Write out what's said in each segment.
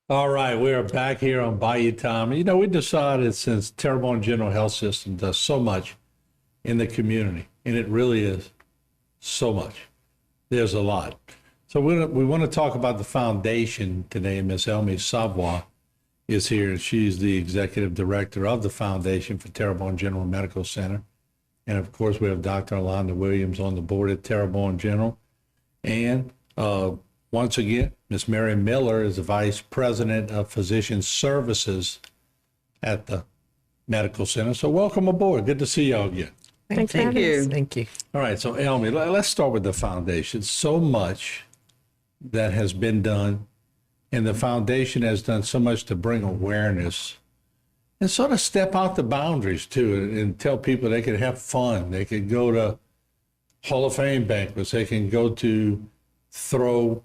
All right, we are back here on Bayou Time. You know, we decided since Terrebonne General Health System does so much in the community, and it really is so much. There's a lot. So we want to talk about the foundation today. Miss Elmi Savoy is here, and she's the executive director of the foundation for Terrebonne General Medical Center. And of course, we have Dr. Alonda Williams on the board at Terrebonne General. And once again, Ms. Mary Miller is the Vice President of Physician Services at the Medical Center. So welcome aboard. Good to see y'all again. Thank you. Thank you. All right, so Elmi, let's start with the foundation. So much that has been done, and the foundation has done so much to bring awareness and sort of step out the boundaries too, and tell people they can have fun. They can go to Hall of Fame banquets. They can go to throw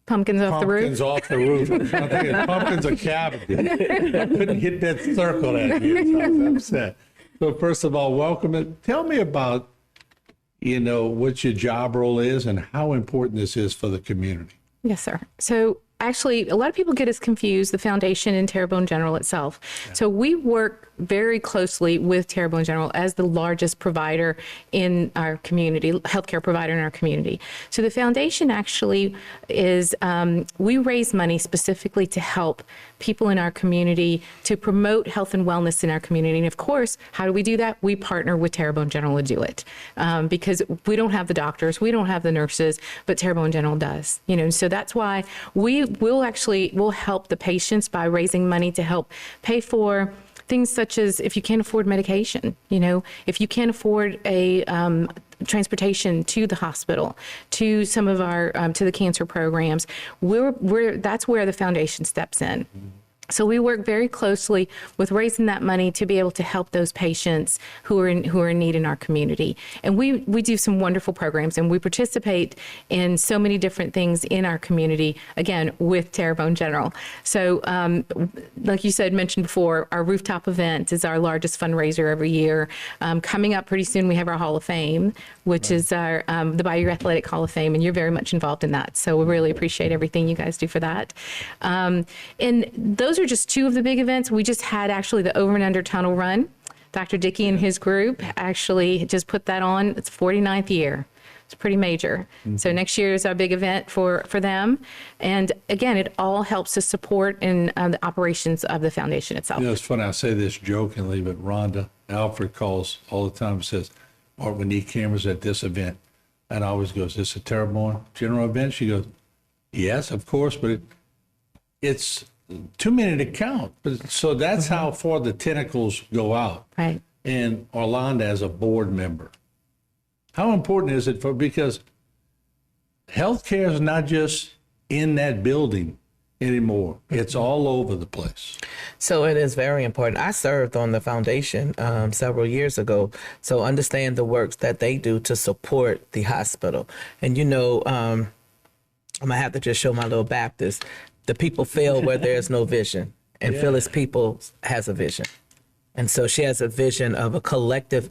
Pumpkins off the roof. pumpkins off the roof. I'm thinking pumpkins are cavity. I couldn't hit that circle that year, so I was upset. So first of all, welcome. And tell me about, what your job role is and how important this is for the community. Yes, sir. So actually, a lot of people get us confused, the foundation and Terrebonne General itself. Yeah. So we work very closely with Terrebonne General as the largest provider in our community, healthcare provider in our community. So the foundation actually is, we raise money specifically to help people in our community to promote health and wellness in our community. And of course, how do we do that? We partner with Terrebonne General to do it, because we don't have the doctors, we don't have the nurses, but Terrebonne General does. So that's why we'll help the patients by raising money to help pay for things such as if you can't afford medication, if you can't afford a transportation to the hospital, to some of our to the cancer programs, that's where the foundation steps in. So we work very closely with raising that money to be able to help those patients who are in need in our community. And we do some wonderful programs, and we participate in so many different things in our community, again, with Terrebonne General. So like you mentioned before, our rooftop event is our largest fundraiser every year. Coming up pretty soon, we have our Hall of Fame, which is our the Bayou Athletic Hall of Fame, and you're very much involved in that. So we really appreciate everything you guys do for that. And those are just two of the big events. We just had actually the Over and Under Tunnel Run. Dr. Dickey and his group actually just put that on. It's 49th year. It's pretty major. Mm-hmm. So next year is our big event for them. And again, it all helps to support in the operations of the foundation itself. It's funny, I say this jokingly, but Rhonda Alfred calls all the time and says, Art, we need cameras at this event. And I always goes, is this a Terrebonne General event? She goes, yes, of course, but it's too many to count. So that's how far the tentacles go out. Right. And Orlando as a board member, how important is it because healthcare is not just in that building anymore. It's all over the place. So it is very important. I served on the foundation several years ago, so understand the works that they do to support the hospital. And I'm gonna have to just show my little Baptist. The people fail where there's no vision, and Phyllis Peoples has a vision. And so she has a vision of a collective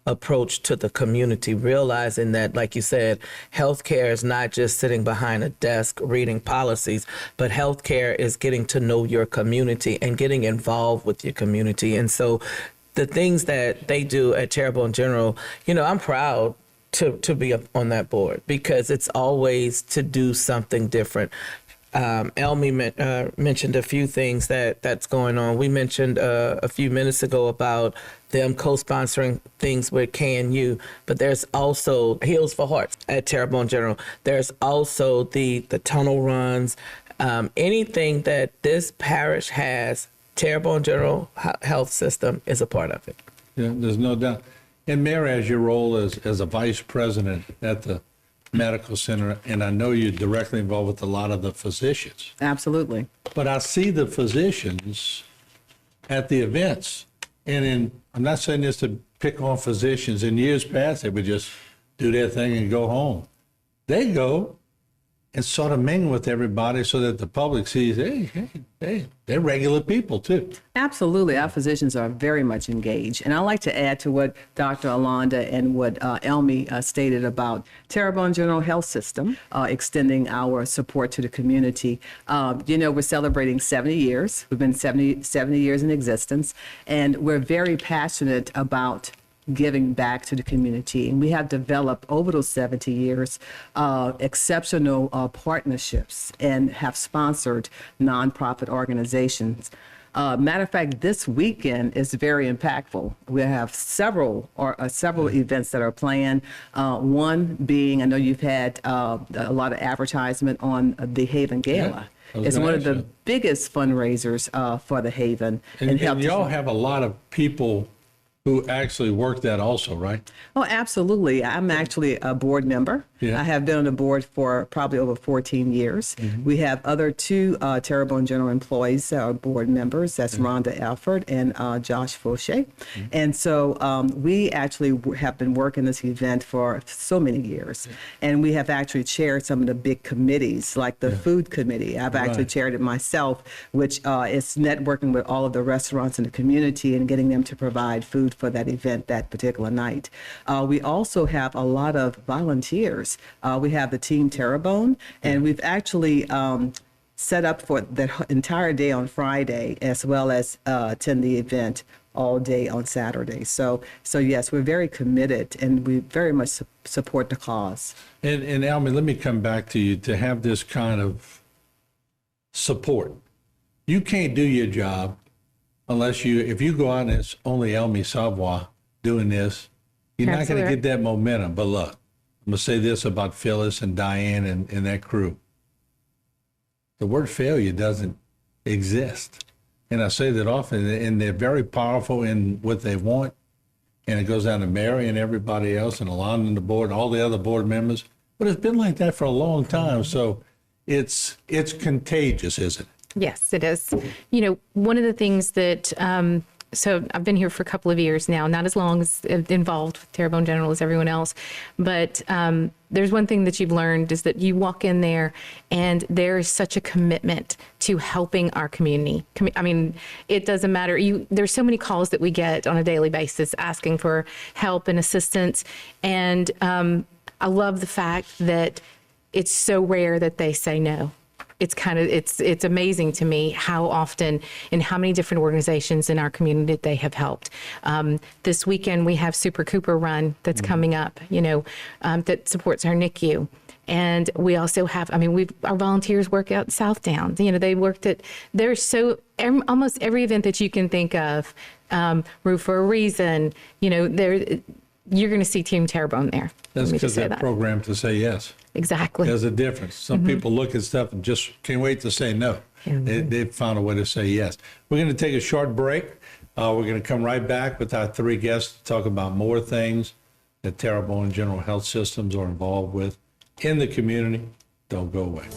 approach to the community, realizing that, like you said, healthcare is not just sitting behind a desk reading policies, but healthcare is getting to know your community and getting involved with your community. And so the things that they do at Terrebonne General, I'm proud to be up on that board because it's always to do something different. Elmi mentioned a few things that's going on. We mentioned a few minutes ago about them co-sponsoring things with KNU, but there's also Heals for Hearts at Terrebonne General. There's also the tunnel runs. Anything that this parish has, Terrebonne General Health System is a part of it. Yeah, there's no doubt. And Mary, as your role as a vice president at the Medical Center, and I know you're directly involved with a lot of the physicians. Absolutely. But I see the physicians at the events. And I'm not saying this to pick on physicians. In years past, they would just do their thing and go home. They go and sort of mingle with everybody so that the public sees, hey, they're regular people too. Absolutely. Our physicians are very much engaged. And I'd like to add to what Dr. Alonda and what Elmi stated about Terrebonne General Health System, extending our support to the community. We're celebrating 70 years. We've been 70 years in existence, and we're very passionate about giving back to the community. And we have developed over those 70 years exceptional partnerships and have sponsored nonprofit organizations. Matter of fact, this weekend is very impactful. We have several events that are planned. One being, I know you've had a lot of advertisement on the Haven Gala. Yeah, it's one of the biggest fundraisers for the Haven. And y'all have a lot of people who actually work that also, right? Oh, absolutely. I'm actually a board member. Yeah. I have been on the board for probably over 14 years. Mm-hmm. We have other two Terrebonne General employees that are board members. That's Rhonda Alford and Josh Fauché. Mm-hmm. And so we actually have been working this event for so many years. And we have actually chaired some of the big committees, like the food committee. I've actually chaired it myself, which is networking with all of the restaurants in the community and getting them to provide food for that event that particular night. We also have a lot of volunteers. We have the Team Terrebonne, and we've actually set up for the entire day on Friday, as well as attend the event all day on Saturday. So yes, we're very committed, and we very much support the cause. And Almy, let me come back to you to have this kind of support. You can't do your job unless if you go out and it's only Elmi Savoy doing this, you're not going to get that momentum. But look, I'm going to say this about Phyllis and Diane and that crew. The word failure doesn't exist. And I say that often, and they're very powerful in what they want. And it goes down to Mary and everybody else and Alon and the board, all the other board members. But it's been like that for a long time. So it's contagious, isn't it? Yes, it is. One of the things that, so I've been here for a couple of years now, not as long as involved with Terrebonne General as everyone else, but there's one thing that you've learned is that you walk in there and there is such a commitment to helping our community. I mean, it doesn't matter. There's so many calls that we get on a daily basis asking for help and assistance. And I love the fact that it's so rare that they say no. It's amazing to me how often and how many different organizations in our community that they have helped. This weekend we have Super Cooper Run that's coming up, that supports our NICU. And we also have, our volunteers work out Southdowns. They worked almost every event that you can think of, Roof for a Reason, you're going to see Team Terrebonne there. That's because they're programmed to say yes. Exactly. There's a difference. Some people look at stuff and just can't wait to say no. They've found a way to say yes. We're going to take a short break. We're going to come right back with our three guests to talk about more things that Terrebonne General Health Systems are involved with in the community. Don't go away.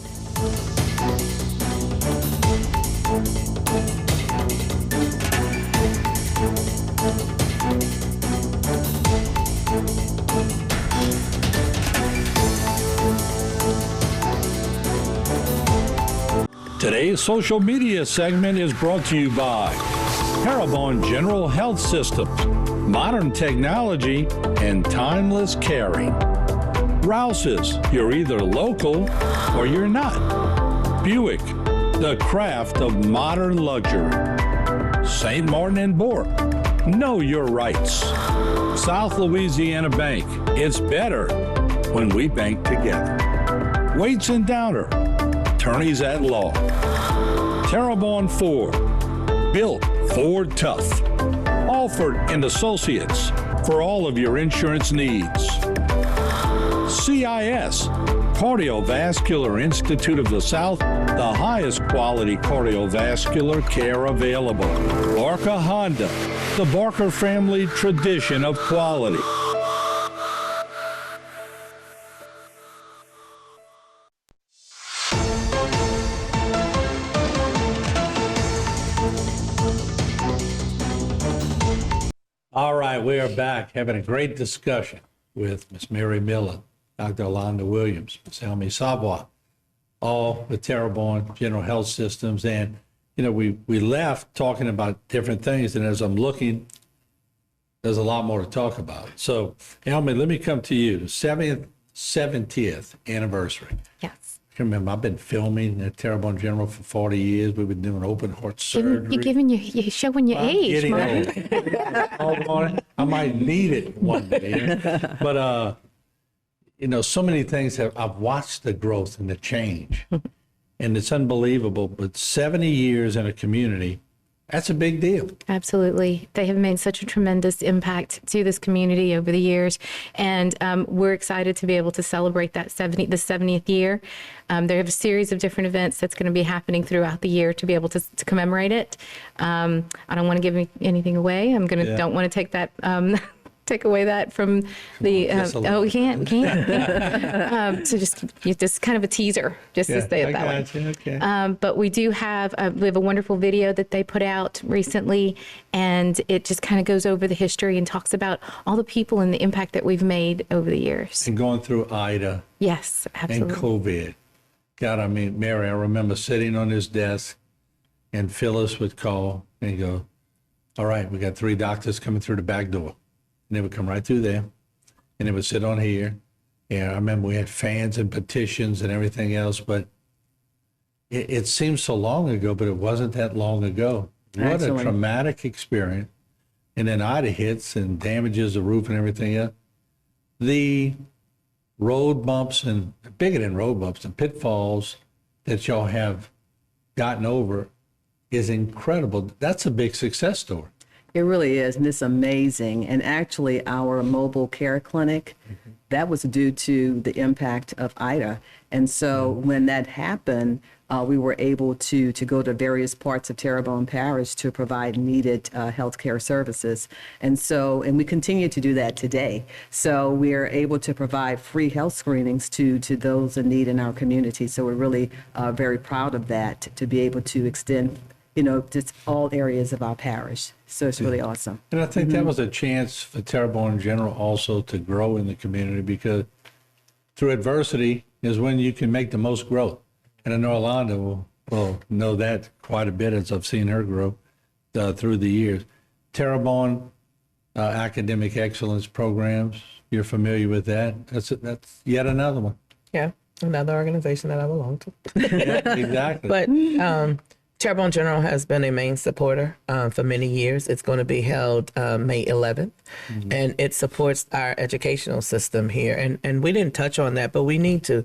Today's social media segment is brought to you by Terrebonne General Health Systems, modern technology and timeless caring. Rouse's, you're either local or you're not. Buick, the craft of modern luxury. St. Martin and Bourke, know your rights. South Louisiana Bank, it's better when we bank together. Waits and Downer, attorneys at law. Terrebonne Ford, built Ford tough. Alford and Associates, for all of your insurance needs. CIS, Cardiovascular Institute of the South, the highest quality cardiovascular care available. Barker Honda, the Barker family tradition of quality. All right, we are back having a great discussion with Ms. Mary Miller, Dr. Alonda Williams, Ms. Elmi Savoy. all the Terrebonne General Health Systems. And, we left talking about different things. And as I'm looking, there's a lot more to talk about. So, Elmi, let me come to you. 70th anniversary. Yes. I can remember, I've been filming at Terrebonne General for 40 years. We've been doing open heart surgery. You're showing your age, Getting Mark. old. I might need it one day. But, so many things I've watched the growth and the change. And it's unbelievable. But 70 years in a community, that's a big deal. Absolutely. They have made such a tremendous impact to this community over the years. And we're excited to be able to celebrate that the 70th year. They have a series of different events that's going to be happening throughout the year to be able to commemorate it. I don't want to give anything away. Don't want to take that take away that from the you can't so just kind of a teaser just to say it that way. Okay. But we do have a wonderful video that they put out recently, and it just kind of goes over the history and talks about all the people and the impact that we've made over the years. And going through Ida Yes, absolutely. and COVID. God, I mean, Mary, I remember sitting on his desk and Phyllis would call and go, all right, we got 3 doctors coming through the back door. And they would come right through there and they would sit on here. And I remember we had fans and petitions and everything else, but it seems so long ago, but it wasn't that long ago. What a traumatic experience. And then Ida hits and damages the roof and everything else. The road bumps and bigger than road bumps and pitfalls that y'all have gotten over is incredible. That's a big success story. It really is, and it's amazing. And actually, our mobile care clinic, that was due to the impact of Ida. And so when that happened, we were able to go to various parts of Terrebonne Parish to provide needed healthcare services. And we continue to do that today. So we are able to provide free health screenings to those in need in our community. So we're really very proud of that, to be able to extend just all areas of our parish. So it's really awesome. And I think that was a chance for Terrebonne in general also to grow in the community, because through adversity is when you can make the most growth. And I know Alonda will know that quite a bit as I've seen her grow through the years. Terrebonne academic excellence programs, you're familiar with that. That's yet another one. Yeah, another organization that I belong to. Yeah, exactly. But Terrebonne General has been a main supporter for many years. It's going to be held May 11th, and it supports our educational system here. And we didn't touch on that, but we need to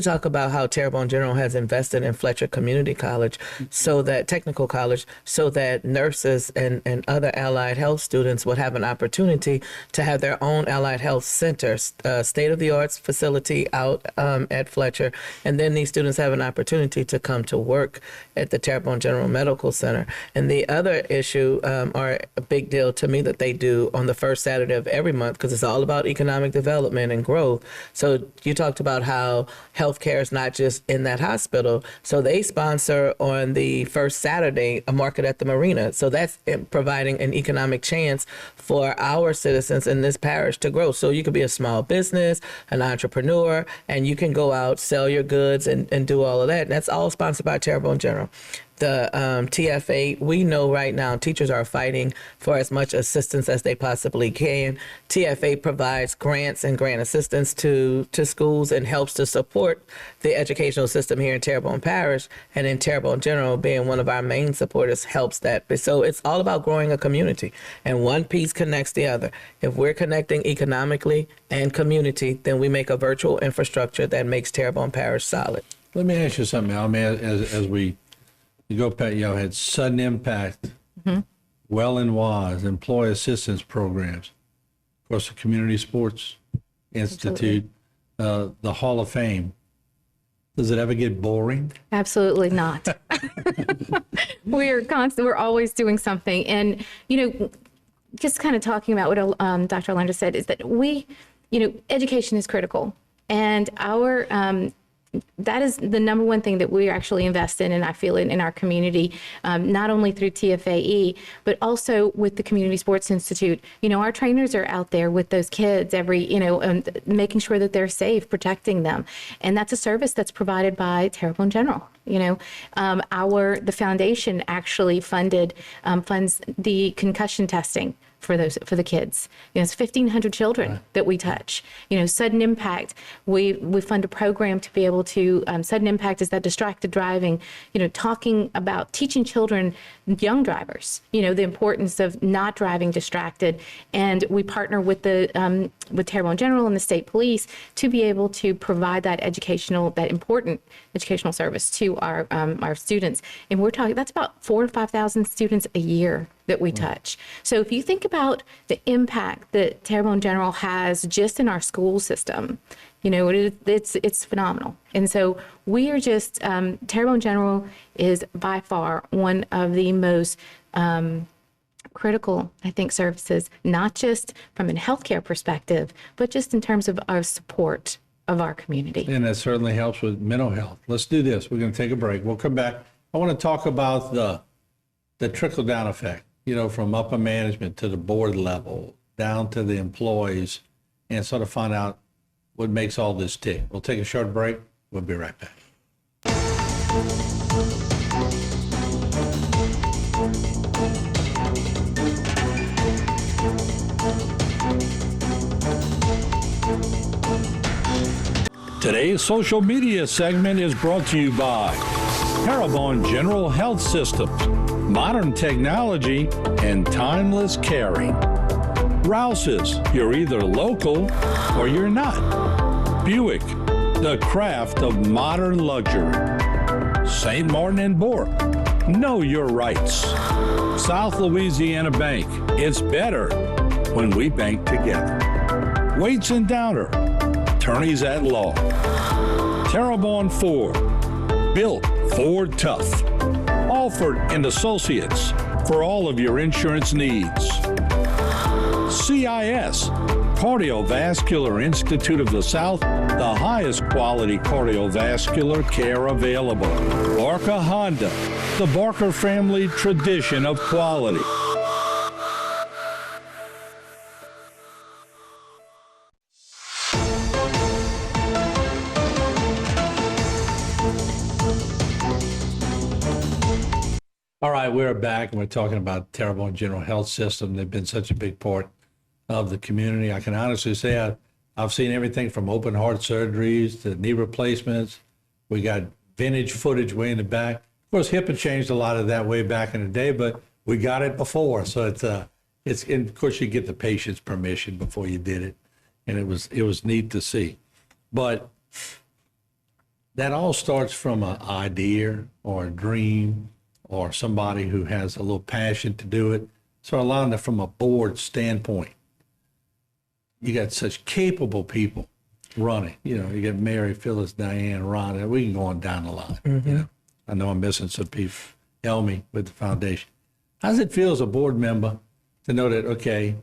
talk about how Terrebonne General has invested in Fletcher Community College, technical college, so that nurses and other allied health students would have an opportunity to have their own allied health center, state-of-the-art facility out at Fletcher. And then these students have an opportunity to come to work at the Terrebonne General Medical Center. And the other issue, or a big deal to me, that they do on the first Saturday of every month, because it's all about economic development and growth. So you talked about how healthcare is not just in that hospital. So they sponsor on the first Saturday a market at the marina. So that's providing an economic chance for our citizens in this parish to grow. So you could be a small business, an entrepreneur, and you can go out, sell your goods, and do all of that. And that's all sponsored by Terrebonne General. The TFA, we know right now teachers are fighting for as much assistance as they possibly can. TFA provides grants and grant assistance to schools and helps to support the educational system here in Terrebonne Parish, and in Terrebonne General, being one of our main supporters, helps that. So it's all about growing a community, and one piece connects the other. If we're connecting economically and community, then we make a virtual infrastructure that makes Terrebonne Parish solid. Let me ask you something, Al. As we go back, y'all had sudden impact, well and wise, employee assistance programs, of course, the Community Sports Institute, the Hall of Fame. Does it ever get boring? Absolutely not. We're always doing something. And, just kind of talking about what Dr. Orlando said is that education is critical. And our that is the number one thing that we actually invest in, and I feel it in our community, not only through TFAE, but also with the Community Sports Institute. Our trainers are out there with those kids making sure that they're safe, protecting them. And that's a service that's provided by Terrebonne General. The foundation actually funds the concussion testing for the kids. It's 1,500 children that we touch. Sudden impact, we fund a program to be able to, sudden impact is that distracted driving, talking about teaching children, young drivers, the importance of not driving distracted. And we partner with with Terrebonne General and the state police to be able to provide that important educational service to our students. And we're talking, that's about 4,000 to 5,000 students a year that we touch. So if you think about the impact that Terrebonne General has just in our school system, it's phenomenal. And so we are just, Terrebonne General is by far one of the most critical, I think, services, not just from a healthcare perspective, but just in terms of our support of our community. And that certainly helps with mental health. Let's do this. We're going to take a break. We'll come back. I want to talk about the trickle-down effect, from upper management to the board level, down to the employees, and sort of find out what makes all this tick. We'll take a short break. We'll be right back. Today's social media segment is brought to you by Terrebonne General Health Systems, modern technology and timeless caring. Rouse's, you're either local or you're not. Buick, the craft of modern luxury. St. Martin and Bourke, know your rights. South Louisiana Bank, it's better when we bank together. Waits and Downer, attorneys at law. Terrebonne Ford, built Ford tough. Alford and Associates, for all of your insurance needs. CIS, Cardiovascular Institute of the South, the highest quality cardiovascular care available. Barker Honda, the Barker family tradition of quality. All right, we're back, and we're talking about Terrebonne General Health System. They've been such a big part of the community. I can honestly say I've seen everything from open heart surgeries to knee replacements. We got vintage footage way in the back. Of course, HIPAA changed a lot of that way back in the day, but we got it before. So it's and of course you get the patient's permission before you did it, and it was neat to see. But that all starts from an idea or a dream, or somebody who has a little passion to do it. So allowing that from a board standpoint, you got such capable people running. You got Mary, Phyllis, Diane, Rhonda. We can go on down the line. Mm-hmm. I know I'm missing some people. Elmi with the foundation. How does it feel as a board member to know that, okay,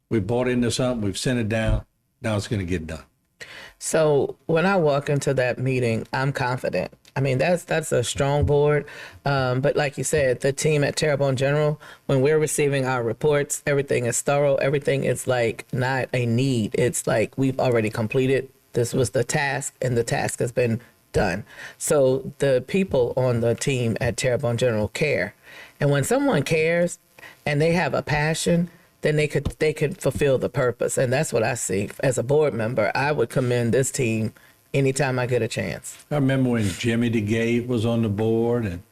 we bought into something, we've sent it down, now it's going to get done? So when I walk into that meeting, I'm confident. I mean, that's a strong board. But like you said, the team at Terrebonne General, when we're receiving our reports, everything is thorough. Everything is like not a need. It's like we've already completed. This was the task, and the task has been done. So the people on the team at Terrebonne General care. And when someone cares and they have a passion, then they could fulfill the purpose. And that's what I see. As a board member, I would commend this team anytime I get a chance. I remember when Jimmy DeGate was on the board and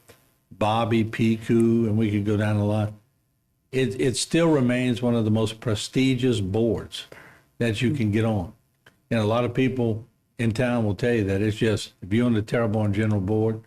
Bobby Piku, and we could go down the line. It still remains one of the most prestigious boards that you can get on. And a lot of people in town will tell you that it's just, if you're on the Terrebonne General Board,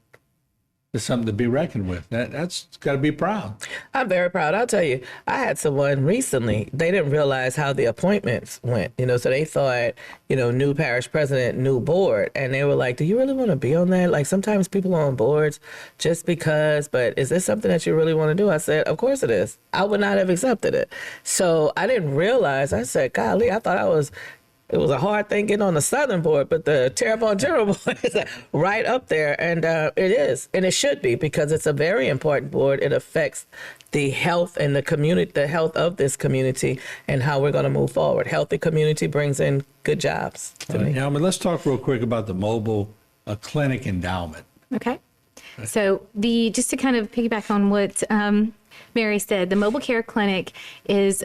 it's something to be reckoned with. That's got to be proud. I'm very proud. I'll tell you, I had someone recently, they didn't realize how the appointments went, so they thought, new parish president, new board. And they were like, do you really want to be on that? Like sometimes people are on boards just because, but is this something that you really want to do? I said, of course it is. I would not have accepted it. So I didn't realize, I said, golly, I thought I was it was a hard thing getting on the Southern board, but the Terrebonne General board is right up there, and it is, and it should be, because it's a very important board. It affects the health and the community, the health of this community, and how we're going to move forward. Healthy community brings in good jobs to me. Now, let's talk real quick about the mobile clinic endowment. Okay. So just to kind of piggyback on what Mary said, the mobile care clinic is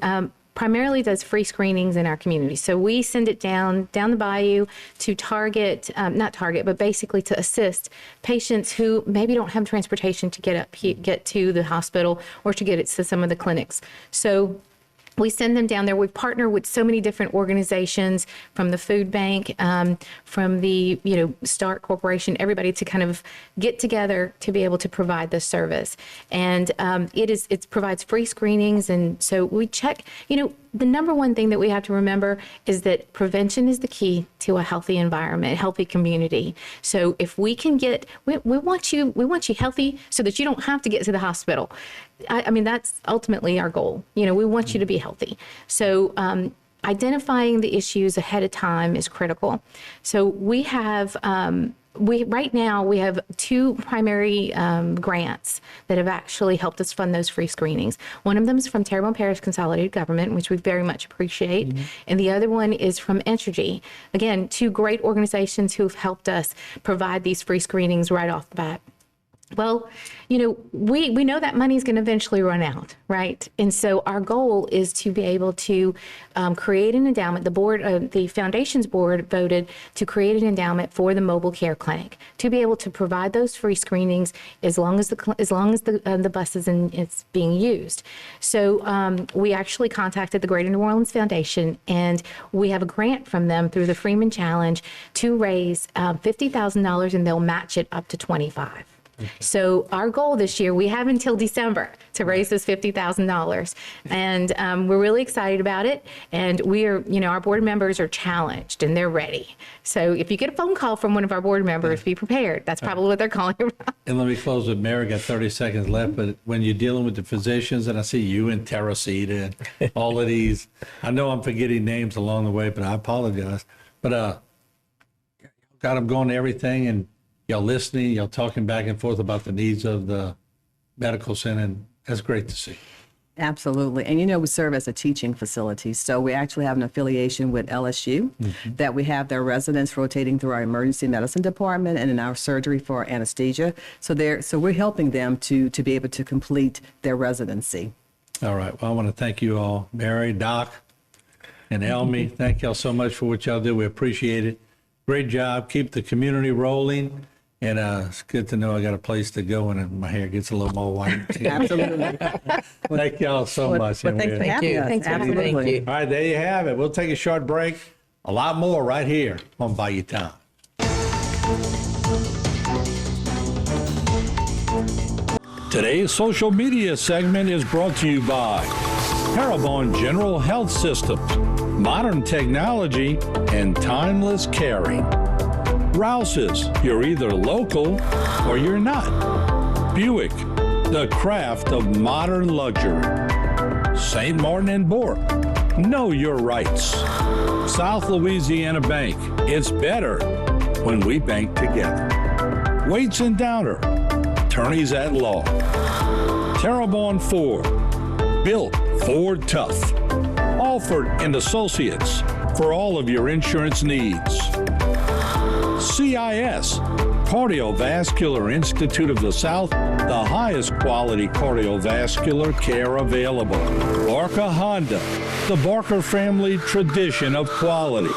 primarily does free screenings in our community. So we send it down the Bayou to not target, but basically to assist patients who maybe don't have transportation to get to the hospital or to get it to some of the clinics. So we send them down there. We partner with so many different organizations, from the food bank, from the Stark Corporation, everybody, to kind of get together to be able to provide this service. And it provides free screenings, and so we check. The number one thing that we have to remember is that prevention is the key to a healthy environment, a healthy community. So if we can we want you healthy so that you don't have to get to the hospital. I mean, that's ultimately our goal. We want you to be healthy. So identifying the issues ahead of time is critical. So we have right now we have two primary grants that have actually helped us fund those free screenings. One of them is from Terrebonne Parish Consolidated Government, which we very much appreciate. Mm-hmm. And the other one is from Entergy. Again, two great organizations who've helped us provide these free screenings right off the bat. Well, we know that money is going to eventually run out, right? And so our goal is to be able to create an endowment. The foundation's board voted to create an endowment for the mobile care clinic to be able to provide those free screenings as long as the bus is being used. So we actually contacted the Greater New Orleans Foundation, and we have a grant from them through the Freeman Challenge to raise $50,000, and they'll match it up to $25,000. So our goal this year, we have until December to raise this $50,000, and we're really excited about it. And our board members are challenged and they're ready. So if you get a phone call from one of our board members, be prepared. That's probably what they're calling about. And let me close with Mary. Got 30 seconds left, but when you're dealing with the physicians, and I see you and Teresita and all of these, I know I'm forgetting names along the way, but I apologize. But got them going to everything, and y'all listening, y'all talking back and forth about the needs of the medical center, and that's great to see. Absolutely. And we serve as a teaching facility. So we actually have an affiliation with LSU, mm-hmm. that we have their residents rotating through our emergency medicine department and in our surgery for anesthesia. So we're helping them to be able to complete their residency. All right. Well, I want to thank you all, Mary, Doc, and Elmi. Mm-hmm. Thank y'all so much for what y'all do. We appreciate it. Great job. Keep the community rolling. And it's good to know I got a place to go and my hair gets a little more white. Absolutely. Thank y'all so much. Well, thanks for having us. Thanks for having Absolutely. me. Thank you. All right, there you have it. We'll take a short break. A lot more right here on Bayou Time. Today's social media segment is brought to you by Terrebonne General Health Systems, modern technology, and timeless caring. Rouse's, you're either local or you're not. Buick, the craft of modern luxury. St. Martin and Bourke, know your rights. South Louisiana Bank, it's better when we bank together. Waits and Downer, attorneys at law. Terrebonne Ford, built Ford tough. Alford and Associates, for all of your insurance needs. CIS, Cardiovascular Institute of the South, the highest quality cardiovascular care available. Barker Honda, the Barker family tradition of quality.